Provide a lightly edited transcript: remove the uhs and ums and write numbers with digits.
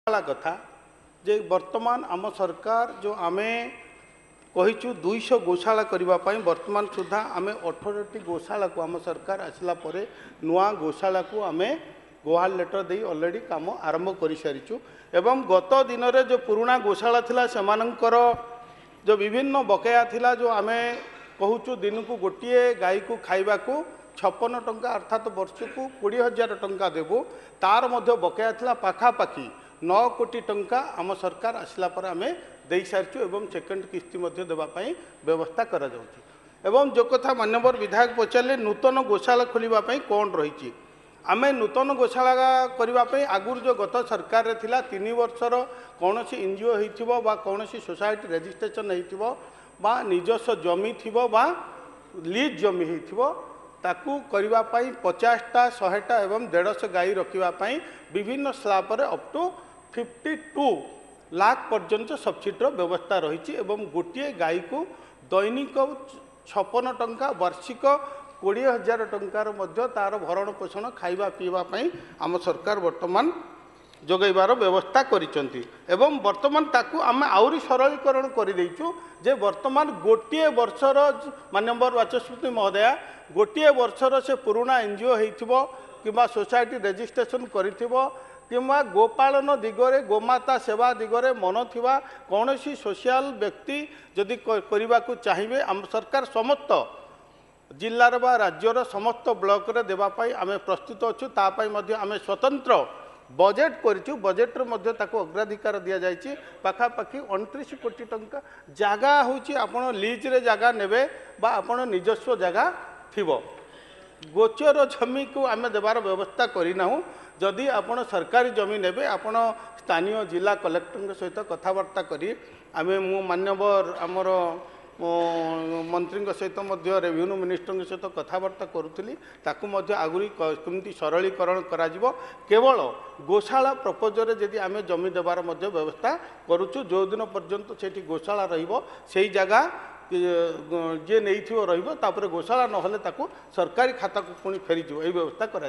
कथा जे वर्तमान आम सरकार जो आमे कहीचु 200 गोशाला करने वर्तमान सुधा आम 18टी गोशाला को आम सरकार आसला परे नुआ गोशाला को आम गुहाल लेटर दे ऑलरेडी काम आरंभ कर सारीचु एवं गत दिन रे जो पुराना गोशाला थिला सेमानंकर जो विभिन्न बकाया थिला जो आम कहूचु दिन को गोटे गाई को खाइबा को 56 टंका अर्थात वर्ष को 20,000 टंका देबू तार मध्य बकाया थिला पाखापाखि 9 कोटी टंका आम सरकार आसला पर आम दे सारी एवं सेकेंड किस्ती देवाई व्यवस्था करा जाउछि। एवं जो कथा माननीय विधायक पचारे नूतन गोशाला खोलने कौन रही आम नूतन गोशाला करने आगुरी जो गत सरकार रे थिला 3 वर्षर कौन सी एनजीओ हो कौन सी सोसाइटी रेजिस्ट्रेशन हो निजस्व जमी थी लीज जमी हो ताकू करने 50टा 100टा एवं 150 गाई रखापी विभिन्न स्लैब अप टू 52 लाख पर्यंत सब्सिडीर व्यवस्था रही एवं गोटे गाई को दैनिक 56 टंका वार्षिक 20,000 टंकार तार भरण पोषण खाइबा पीवाई आम सरकार वर्तमान जोगैबार व्यवस्था करिसेंती एवं वर्तमान ताकू आम आउरी सरलीकरण कर देइछु जे वर्तमान गोटे वर्षर माननीय वाचस्पति महोदया गोटे वर्षर से पुराना एनजीओ होइथिबो किबा सोसाइटी रेजिस्ट्रेशन करिथिबो किंवा गोपालन दिगरे गोमाता सेवा दिगरे मन थिबा कौनसी सोशल व्यक्ति जदि करने को चाहिए आम सरकार समस्त जिलार बा राज्यर समस्त ब्लॉक रे देवाई आम प्रस्तुत अच्छु तापाई मध्य आम स्वतंत्र बजेट करिछु बजेट रे मध्य ताको अग्राधिकार दिया जायछि पाखापाखि 29 कोटी टंका जागा होछि आपण लीज रे जागा नेबे बा आपण निजस्व जागा थिबो गोचर जमी को आम देवार व्यवस्था करना जदि आपण सरकारी जमी नेबे आपण स्थानीय जिला कलेक्टर सहित कथबार्ता करी आम मान्यवर आमर मंत्री सहित रेवेन्यू मिनिस्टर सहित कथबार्ता करूली ताकू आगुरी केमती सरलीकरण करा केवल गोशाला प्रपोजल जदि आम जमी देवार व्यवस्था करुचु जो दिन पर्यंत से गोशाला रही जगह जे नहीं रही गोशाला ना सरकारी खाता को पुणी फेरी यही व्यवस्था करा